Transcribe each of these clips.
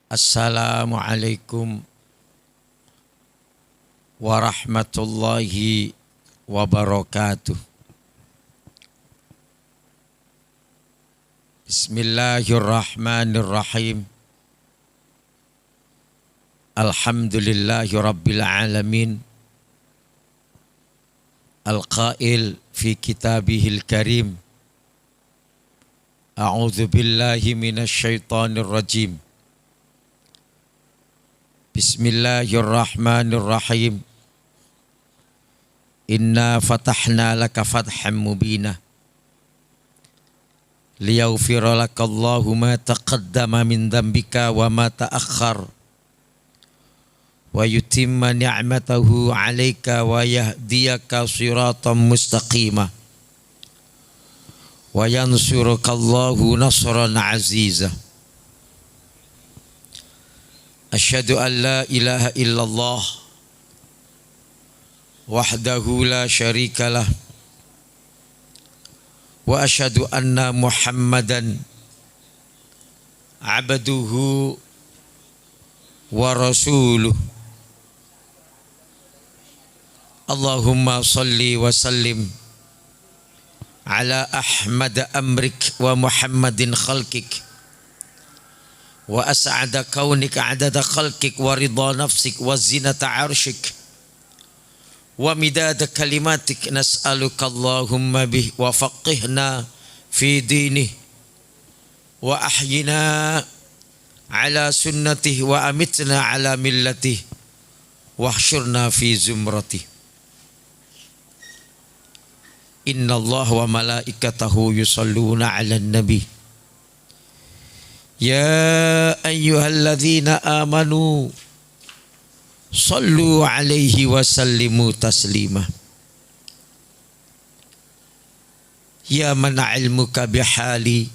Assalamualaikum warahmatullahi wabarakatuh. Bismillahirrahmanirrahim. Alhamdulillahi rabbil alamin. Al-qail fi kitabihil karim. A'udzu billahi minasy syaithanir rajim. Bismillahirrahmanirrahim. Inna fatahna laka fatham mubina liyaghfira lakallahu ma taqaddama min dhanbika wa ma ta'akhkhar wa yutimma ni'matahu 'alaika wa yahdiyaka siratan mustaqima wa yansurukallahu nasran 'aziza. Asyhadu an la ilaha illallah wahdahu la syarikalah wa asyhadu anna Muhammadan abduhu wa rasuluh. Allahumma salli wa sallim ala Ahmad amrik wa Muhammadin khalqik wa as'ada kaunika adada khalqik wa ridha nafsik wa zinata arshik wa midada kalimatik. Nas'aluka Allahumma bih wa faqihna fi dinih wa ahyina ala sunnatih wa amitna ala millatih wa hsyurna fi zumratih. Inna Allah wa malaikatahu yusalluna ala nabi. Ya ayyuhalladzina amanu sallu alaihi wa sallimu taslima. Ya man ilmuka bihali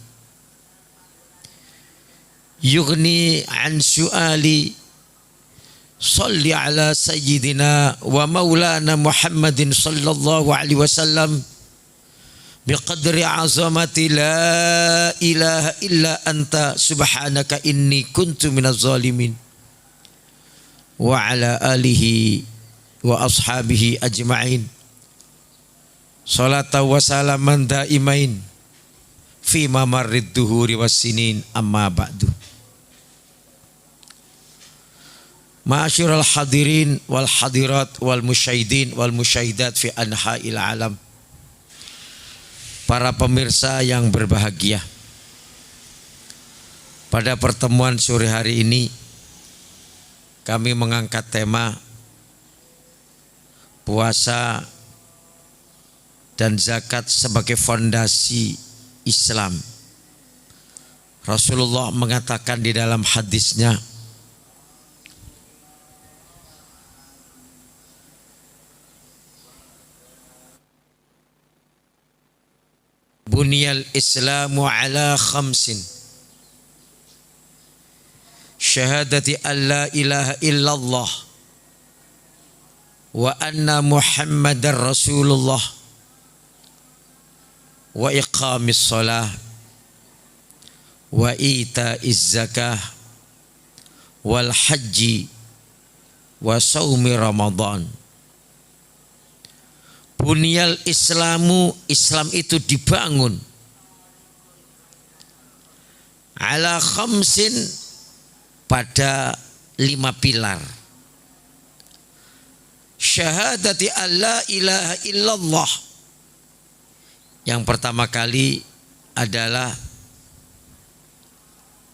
yughni an su'ali salli ala sayyidina wa maulana Muhammadin sallallahu alaihi wasallam biqadri azamati la ilaha illa anta subhanaka inni kuntu minaz zalimin wa ala alihi wa ashabihi ajma'in salata wa salaman daimain fi mamarrid duhuri was sinin amma ba'du. Ma'asyiral hadirin wal hadirat wal musyahidin wal musyahidat fi anha'il alam. Para pemirsa yang berbahagia, pada pertemuan sore hari ini kami mengangkat tema puasa dan zakat sebagai fondasi Islam. Rasulullah mengatakan di dalam hadisnya, Bunyal Islamu ala khamsin syahadati an la ilaha illallah wa anna Muhammadar Rasulullah wa iqamis shalah wa ita'iz zakah wal haji wa saumi Ramadan. Bunyal Islamu, Islam itu dibangun ala khamsin, pada 5 pilar. Syahadati an la ilaha illallah, yang pertama kali adalah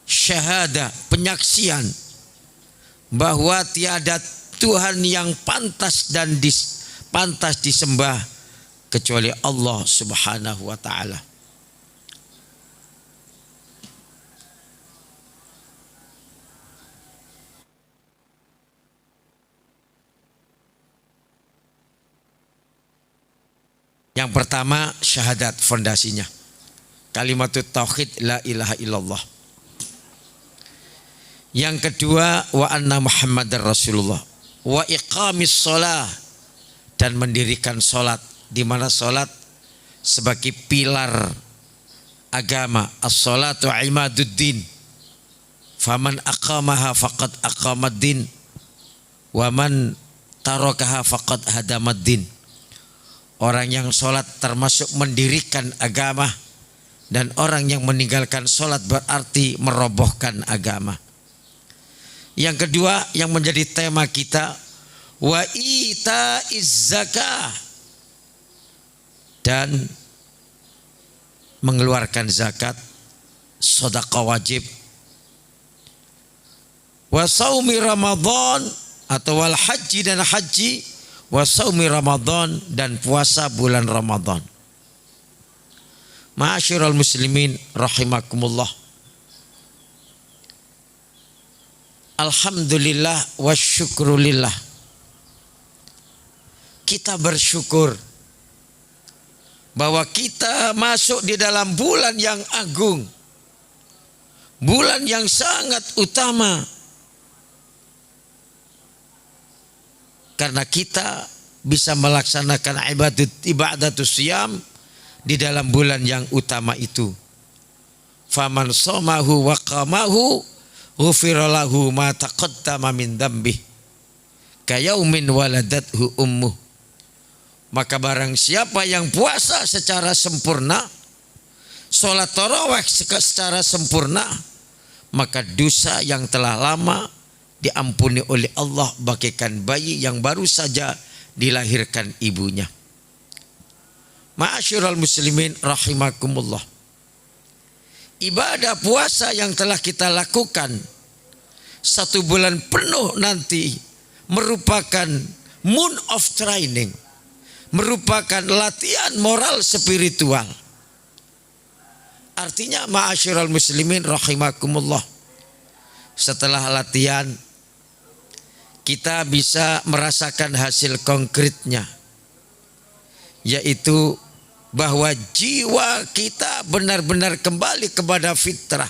syahadah, penyaksian bahwa tiada Tuhan yang pantas dan pantas disembah kecuali Allah Subhanahu wa ta'ala. Yang pertama syahadat, fondasinya kalimatut tauhid la ilaha illallah. Yang kedua wa anna Muhammadar Rasulullah wa iqamis shalah, dan mendirikan sholat, di mana sholat sebagai pilar agama. As-sholatu imaduddin, Faman aqamaha faqad aqamad din wa man tarakaha faqad hadamad din. Orang yang sholat termasuk mendirikan agama, dan orang yang meninggalkan sholat berarti merobohkan agama. Yang kedua yang menjadi tema kita, wa itaiz zakah, dan mengeluarkan zakat, sedekah wajib. Wa saumi Ramadan atau wal haji dan haji, wa saumi Ramadan dan puasa bulan Ramadan. Ma'asyiral muslimin rahimakumullah. Alhamdulillah wa syukrulillah. Kita bersyukur bahwa kita masuk di dalam bulan yang agung, bulan yang sangat utama, karena kita bisa melaksanakan ibadatus siyam di dalam bulan yang utama itu. Faman somahu wa qamahu ghufira lahu ma taqaddama min dzambih kayaumin waladathu ummuh. Maka barang siapa yang puasa secara sempurna, sholat tarawih secara sempurna, maka dosa yang telah lama diampuni oleh Allah bagaikan bayi yang baru saja dilahirkan ibunya. Ma'asyiral muslimin rahimakumullah. Ibadah puasa yang telah kita lakukan 1 bulan penuh nanti merupakan moon of training, merupakan latihan moral spiritual. Artinya ma'asyiral muslimin rahimakumullah, setelah latihan kita bisa merasakan hasil konkretnya, yaitu bahwa jiwa kita benar-benar kembali kepada fitrah.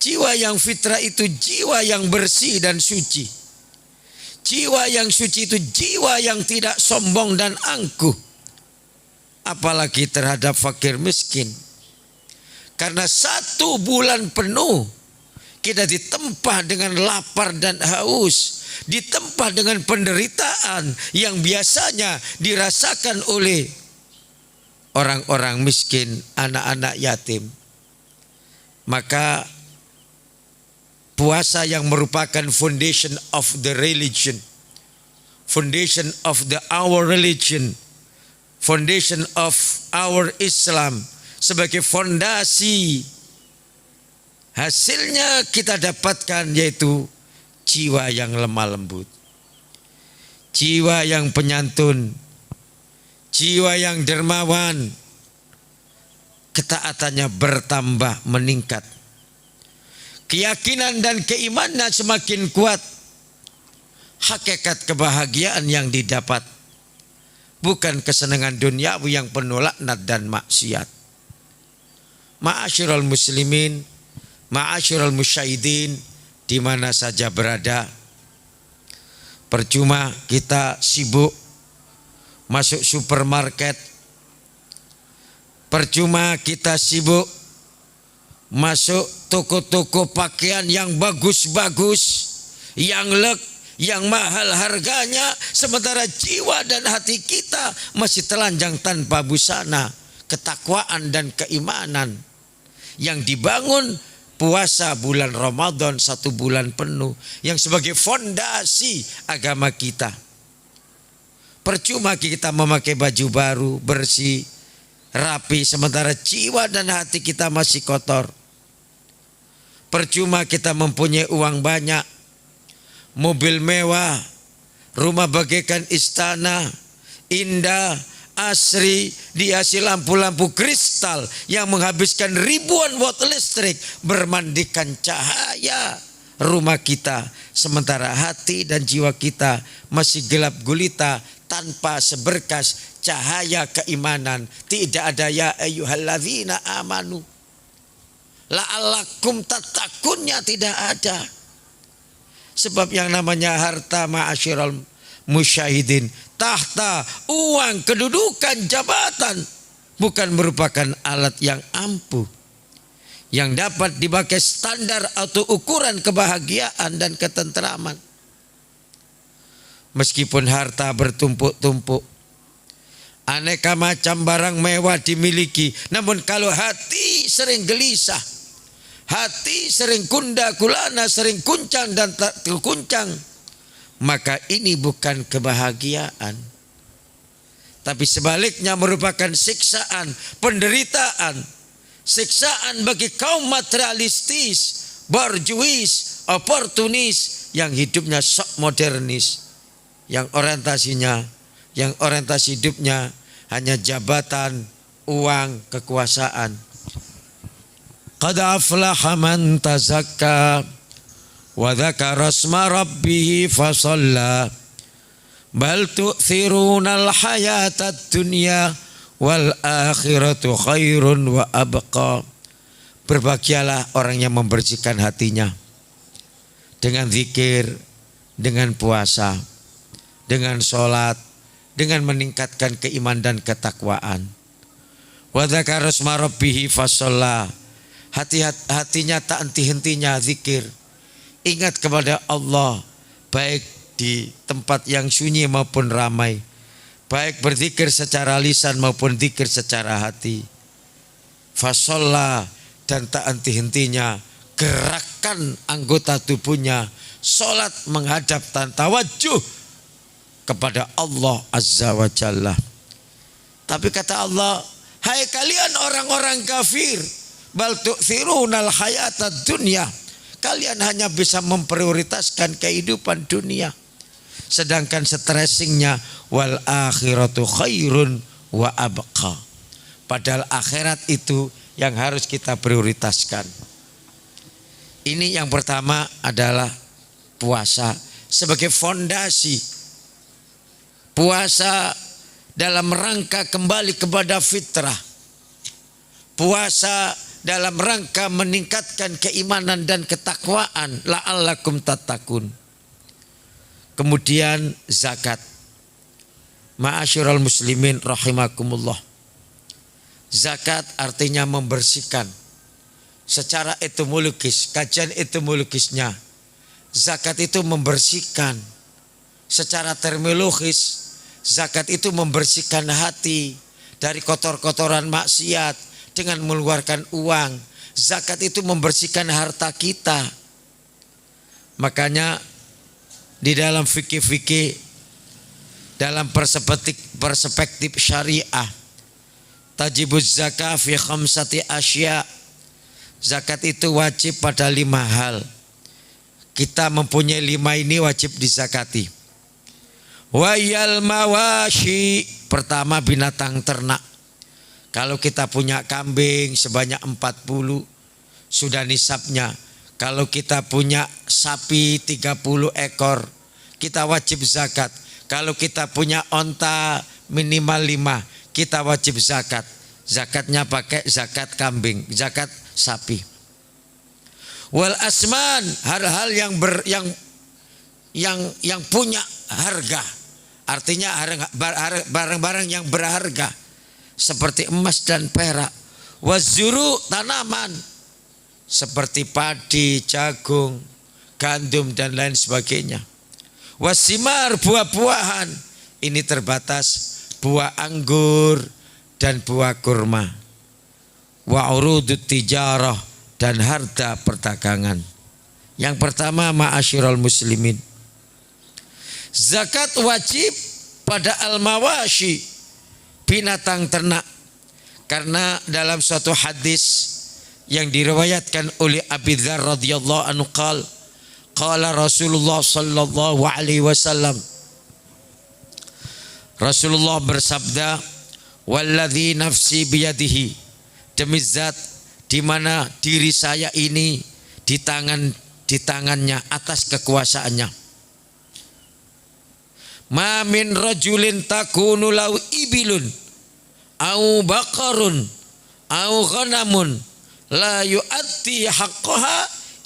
Jiwa yang fitrah itu jiwa yang bersih dan suci. Jiwa yang suci itu jiwa yang tidak sombong dan angkuh, apalagi terhadap fakir miskin. Karena 1 bulan penuh kita ditempa dengan lapar dan haus, ditempa dengan penderitaan yang biasanya dirasakan oleh orang-orang miskin, anak-anak yatim. Maka puasa yang merupakan foundation of the religion, foundation of our religion, foundation of our Islam, sebagai fondasi, hasilnya kita dapatkan yaitu jiwa yang lemah lembut, jiwa yang penyantun, jiwa yang dermawan, ketaatannya bertambah meningkat, keyakinan dan keimanan semakin kuat. Hakikat kebahagiaan yang didapat bukan kesenangan duniawi yang penuh laknat dan maksiat. Ma'asyiral muslimin, ma'asyiral musyahidin, di mana saja berada, percuma kita sibuk masuk supermarket, percuma kita sibuk masuk toko-toko pakaian yang bagus-bagus, yang yang mahal harganya, sementara jiwa dan hati kita masih telanjang tanpa busana ketakwaan dan keimanan yang dibangun puasa bulan Ramadan 1 bulan penuh yang sebagai fondasi agama kita. Percuma kita memakai baju baru, bersih, rapi, sementara jiwa dan hati kita masih kotor. Percuma kita mempunyai uang banyak, mobil mewah, rumah bagaikan istana, indah, asri, dihiasi lampu-lampu kristal yang menghabiskan ribuan watt listrik bermandikan cahaya rumah kita, sementara hati dan jiwa kita masih gelap gulita tanpa seberkas cahaya keimanan. Tidak ada ya ayyuhalladzina amanu la'allakum tattakunnya, tidak ada. Sebab yang namanya harta ma'asyiral musyahidin, tahta, uang, kedudukan, jabatan bukan merupakan alat yang ampuh. yang dapat dipakai standar atau ukuran kebahagiaan dan ketentraman. Meskipun harta bertumpuk-tumpuk, aneka macam barang mewah dimiliki, namun kalau hati sering gelisah, hati sering kunda kulana, sering kuncang dan tak terkuncang, maka ini bukan kebahagiaan, tapi sebaliknya merupakan siksaan, penderitaan, siksaan bagi kaum materialistis, borjuis, oportunis yang hidupnya sok modernis, yang orientasi hidupnya hanya jabatan, uang, kekuasaan. Qad aflaha man tazakka wa dzakara asma rabbih fasalla bal tu'thirunal hayatad dunya wal akhiratu khairun wa abqa. Berbahagialah orang yang membersihkan hatinya dengan zikir, dengan puasa, dengan sholat, dengan meningkatkan keimanan dan ketakwaan. Wa dzakara asma rabbih fasalla, hatinya tak henti-hentinya zikir, ingat kepada Allah, baik di tempat yang sunyi maupun ramai, baik berzikir secara lisan maupun zikir secara hati. Fasalla, dan tak henti-hentinya gerakan anggota tubuhnya, sholat menghadap dan tawajuh kepada Allah Azza wa Jalla. Tapi kata Allah, hai kalian orang-orang kafir, bal tu'thirunal hayatad dunya, kalian hanya bisa memprioritaskan kehidupan dunia, sedangkan stressingnya wal akhiratu khairun wa abqa. Padahal akhirat itu yang harus kita prioritaskan. Ini yang pertama adalah puasa sebagai fondasi. Puasa dalam rangka kembali kepada fitrah. Puasa dalam rangka meningkatkan keimanan dan ketakwaan, la'allakum tattaqun. Kemudian zakat. Ma'asyiral muslimin rahimakumullah. Zakat artinya membersihkan. Secara etimologis, kajian etimologisnya, zakat itu membersihkan. Secara terminologis, zakat itu membersihkan hati dari kotor-kotoran maksiat dengan mengeluarkan uang. Zakat itu membersihkan harta kita. Makanya di dalam fikih-fikih, dalam perspektif syariah, tajibuz zakah fi khamsati asya, zakat itu wajib pada 5 hal. Kita mempunyai 5 ini wajib dizakati. Wayal mawashi, pertama binatang ternak. Kalau kita punya kambing sebanyak 40 sudah nisabnya. Kalau kita punya sapi 30 ekor kita wajib zakat. Kalau kita punya onta minimal 5 kita wajib zakat. Zakatnya pakai zakat kambing, zakat sapi. Wal asman, hal-hal yang punya harga. Artinya barang-barang yang berharga seperti emas dan perak. Wazuru, tanaman seperti padi, jagung, gandum dan lain sebagainya. Wasimar, buah-buahan, ini terbatas buah anggur dan buah kurma. Wa urudut tijarah, dan harta perdagangan. Yang pertama, ma'asyiral muslimin, zakat wajib pada al-mawashi, binatang ternak. Karena dalam suatu hadis yang diriwayatkan oleh Abi Dzar radhiyallahu anhu qala Rasulullah sallallahu alaihi wasallam, Rasulullah bersabda, walladzi nafsi biyadihi, demi zat di mana diri saya ini di tangannya, atas kekuasaannya. Ma min rajulin takunu lau ibilun au baqarun au ghanamun la yu'atti haqqaha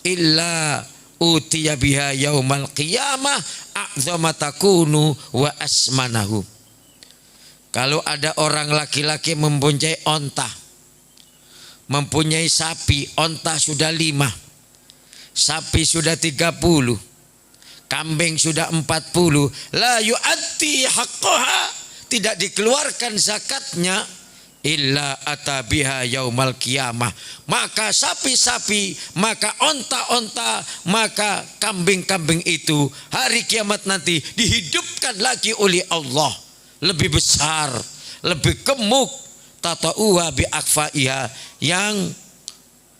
illa utiya biha yaumal qiyamah a'zama takunu wa asmanahu. Kalau ada orang laki-laki mempunyai onta, mempunyai sapi, onta sudah 5, sapi sudah 30, kambing sudah 40, la yu'atti haqqaha, tidak dikeluarkan zakatnya, illa atabiha yaumal qiyamah, maka sapi-sapi, maka onta-onta, maka kambing-kambing itu hari kiamat nanti dihidupkan lagi oleh Allah, lebih besar, lebih gemuk, tata'uha bi akfaiha, yang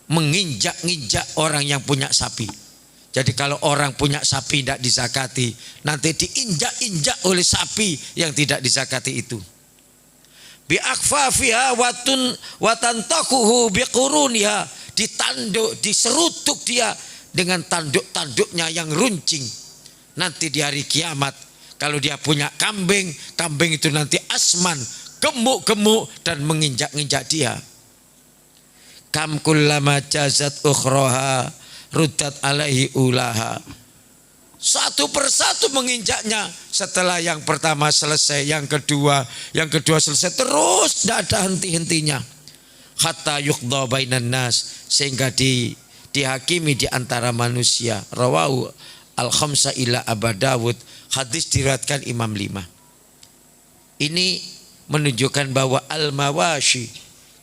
menginjak-injak orang yang punya sapi. Jadi kalau orang punya sapi tidak dizakati, nanti diinjak-injak oleh sapi yang tidak dizakati itu. Bi akfafiha watantakuhu bi quruniha, ditanduk, diserutuk dia dengan tanduk-tanduknya yang runcing. Nanti di hari kiamat kalau dia punya kambing, kambing itu nanti asman, gemuk-gemuk dan menginjak-injak dia. Kam kullama jazat ukhraha ruddat alaihi ulaha, satu persatu menginjaknya. Setelah yang pertama selesai, yang kedua selesai, terus tidak ada henti-hentinya. Hatta yuqda bainan nas, sehingga dihakimi di antara manusia. Rawahu al-khamsa ila Abu Dawud, hadis diriwayatkan Imam 5. Ini menunjukkan bahwa al-mawashi,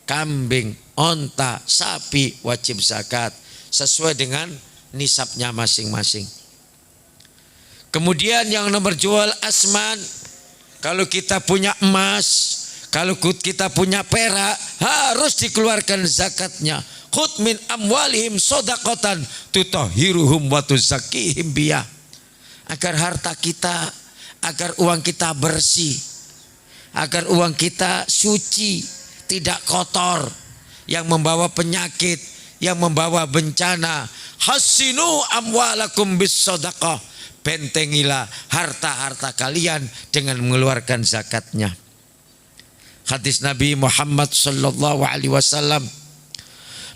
kambing, onta, sapi wajib zakat sesuai dengan nisabnya masing-masing. Kemudian yang nomor jual asman, kalau kita punya emas, kalau kita punya perak, harus dikeluarkan zakatnya. Khudh min amwalihim shadaqatan tutahhiruhum wa tuzakkihim biha, agar harta kita, agar uang kita bersih, agar uang kita suci, tidak kotor, yang membawa penyakit, yang membawa bencana. Hasinu amwalakum bis sadaqah, bentengilah harta-harta kalian dengan mengeluarkan zakatnya. Hadis Nabi Muhammad sallallahu alaihi wasallam,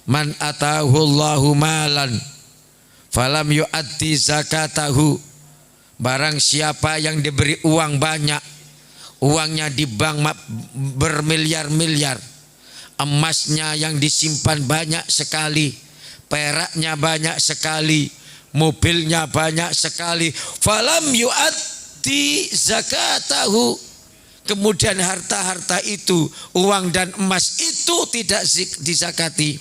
man atahu Allahu malan falam yu'addi zakatahu, barang siapa yang diberi uang banyak, uangnya di bank bermiliar-miliar, emasnya yang disimpan banyak sekali, peraknya banyak sekali, mobilnya banyak sekali, falam yu'addi zakatahu, kemudian harta-harta itu, uang dan emas itu tidak dizakati,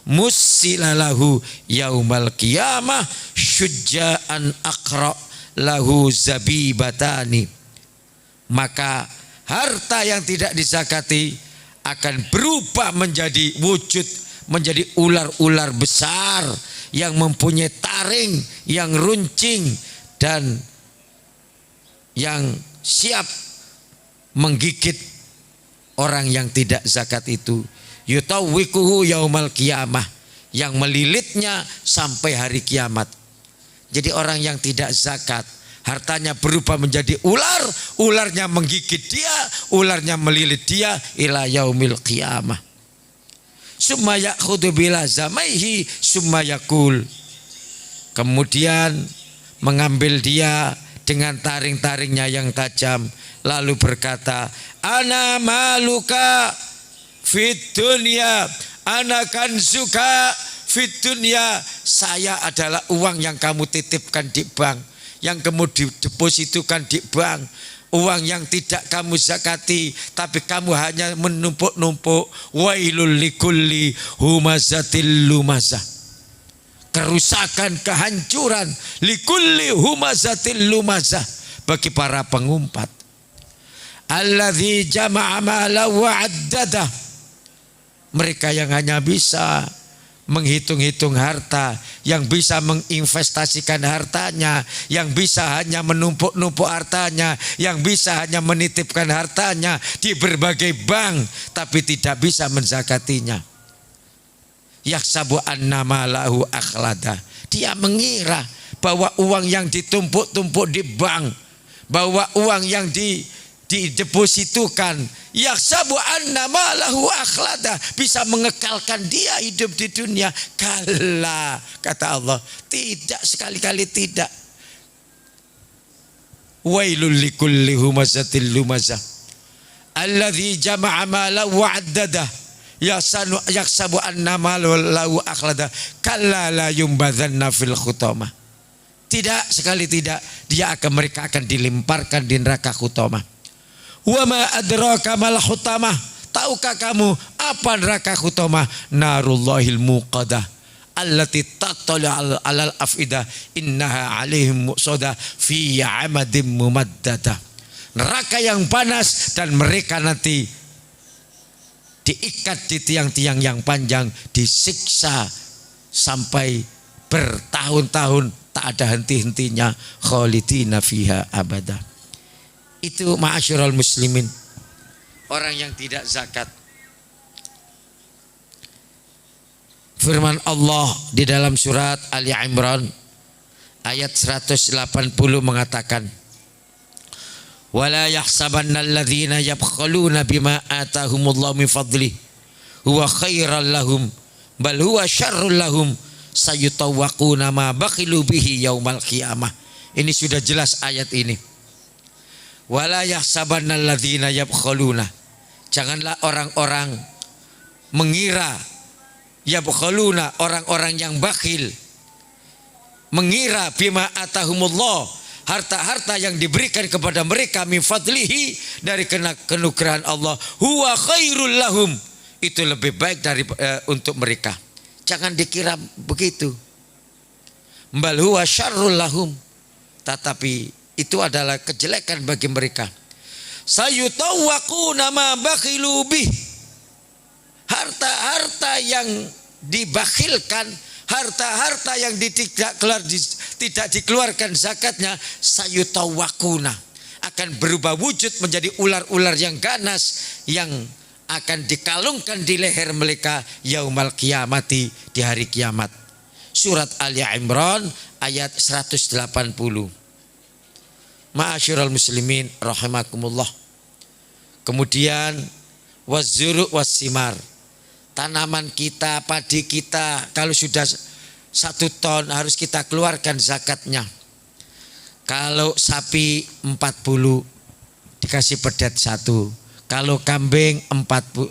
musilalahu yaumal qiyamah syujja'an aqra lahu zabibatani, maka harta yang tidak dizakati akan berubah menjadi wujud, menjadi ular-ular besar yang mempunyai taring yang runcing dan yang siap menggigit orang yang tidak zakat itu. Yutawwikuhu yaumal qiyamah, yang melilitnya sampai hari kiamat. Jadi orang yang tidak zakat, hartanya berubah menjadi ular, ularnya menggigit dia, ularnya melilit dia ila yaumil qiyamah. Summa ya'khudhu bila zamaihi summa yakul, kemudian mengambil dia dengan taring-taringnya yang tajam, lalu berkata, ana maluka fid dunya, ana kanzuka fid dunya, saya adalah uang yang kamu titipkan di bank, yang kamu depositukan di bank, uang yang tidak kamu zakati, tapi kamu hanya menumpuk-numpuk. Wailul likulli humazatil lumazah, kerusakan, kehancuran, likulli humazatil lumazah, bagi para pengumpat. Alladzi jama'a mala wa addada, mereka yang hanya bisa menghitung-hitung harta, yang bisa menginvestasikan hartanya, yang bisa hanya menumpuk-numpuk hartanya, yang bisa hanya menitipkan hartanya di berbagai bank, tapi tidak bisa menzakatinya. Yahsabu anna malahu akhlada, dia mengira bahwa uang yang ditumpuk-tumpuk di bank, bahwa uang yang didepositukan, yahsabu anna malahu akhlada, bisa mengekalkan dia hidup di dunia. Kalla, kata Allah, tidak, sekali-kali tidak. Wailul likulli humazatil lumazah alladzi jama'a mala wa addada yaksabu anna malahu akhlada kalla la yumbadzanna fil khutamah. Tidak, sekali tidak, mereka akan dilemparkan di neraka khutamah. Wa ma adraka mal khutamah, tahukah kamu apa neraka khutamah? Narullahil muqadah allati tattali alal afidah innaha alaihim muqsadah fi amadim mumaddadah. Neraka yang panas dan mereka nanti diikat di tiang-tiang yang panjang, disiksa sampai bertahun-tahun, tak ada henti-hentinya, khalidina fiha abada. Itu ma'asyiral muslimin, orang yang tidak zakat. Firman Allah di dalam surat Ali Imran ayat 180 mengatakan, wala yahsabanna alladhina yabkhaluna bima atahumullahu min fadlihi huwa khairal lahum bal huwa syarrul lahum sayutawwaquna ma bakhilu bihi yaumal qiyamah. Ini sudah jelas ayat ini. Wala yahsabanna alladhina yabkhaluna, janganlah orang-orang mengira, yabkhaluna, orang-orang yang bakhil mengira, bima atahumullah, harta-harta yang diberikan kepada mereka, min fadlihi, dari kenugrahan Allah, huwa khairul lahum, itu lebih baik dari untuk mereka. Jangan dikira begitu. Bal huwa syarrul lahum, tetapi itu adalah kejelekan bagi mereka. Sayutawwaquna ma bakhilu bih, harta-harta yang dibakhilkan, harta-harta yang tidak dikeluarkan zakatnya, sayutawwaquna, akan berubah wujud menjadi ular-ular yang ganas yang akan dikalungkan di leher mereka yaumal qiyamati, di hari kiamat. Surat Ali Imran ayat 180. Ma'asyiral muslimin rahimakumullah. Kemudian wazzuru wassimar, tanaman kita, padi kita, kalau sudah 1 ton harus kita keluarkan zakatnya. Kalau sapi 40 dikasih pedet 1, kalau kambing 40,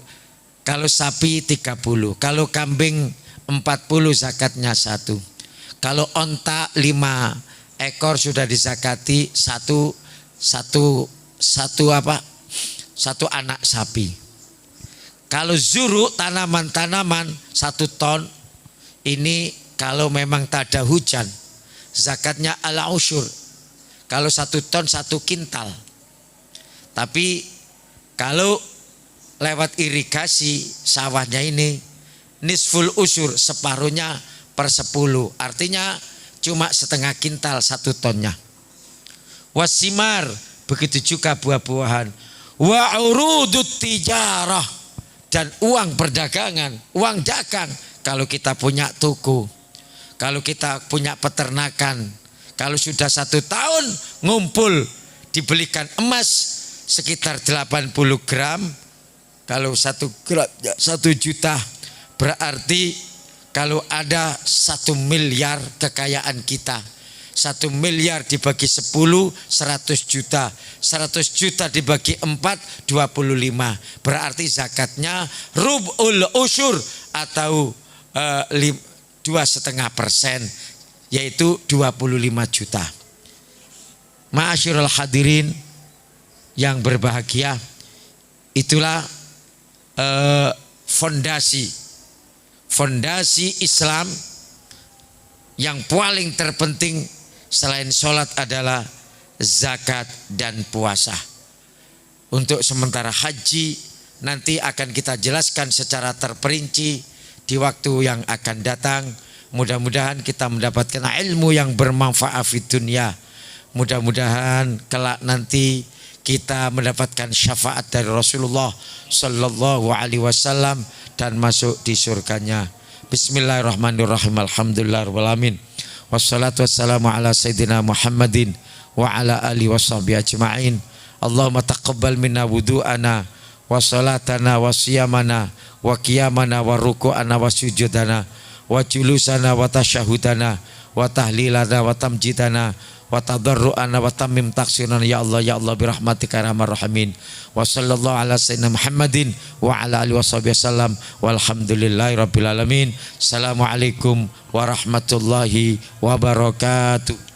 kalau sapi 30, kalau kambing 40 zakatnya 1. Kalau onta 5 ekor sudah dizakati satu anak sapi. Kalau zuru, tanaman-tanaman 1 ton, ini kalau memang tak ada hujan, zakatnya ala usyur. Kalau 1 ton 1 kintal. Tapi kalau lewat irigasi sawahnya ini nisful usyur, separuhnya per 10. Artinya cuma setengah kintal 1 tonnya. Wasimar, begitu juga buah-buahan. Wa urudut tijarah, dan uang perdagangan, uang dagang. Kalau kita punya toko, kalau kita punya peternakan, kalau sudah 1 tahun ngumpul, dibelikan emas sekitar 80 gram. Kalau 1 gram 1 juta, berarti kalau ada 1 miliar kekayaan kita, 1 miliar dibagi 10, 100 juta. 100 juta dibagi 4, 25. Berarti zakatnya rub'ul usyur atau 2,5%, yaitu 25 juta. Ma'asyiral hadirin yang berbahagia, itulah fondasi Islam yang paling terpenting selain sholat adalah zakat dan puasa. Untuk sementara haji nanti akan kita jelaskan secara terperinci di waktu yang akan datang. Mudah-mudahan kita mendapatkan ilmu yang bermanfaat di dunia. Mudah-mudahan kelak nanti kita mendapatkan syafaat dari Rasulullah sallallahu alaihi wasallam dan masuk di surganya. Bismillahirrahmanirrahim. Alhamdulillahirabbil alamin. Wassalatu wassalamu ala sayyidina Muhammadin wa ala alihi washabihi ajma'in. Allahumma taqabbal minna wudu'ana wa salatana wa siyamana wa qiyamana wa ruku'ana wa sujudana wa julusana wa tasyahudana wa tahlilana wa tamjidana wa tadarru'ana wa tammim taqsirana ya Allah birahmatika ya arhamar rahimin. Wa sallallahu ala sayyidina Muhammadin wa ala alihi washabihi wasallam walhamdulillahi rabbil alamin. Assalamualaikum warahmatullahi wabarakatuh.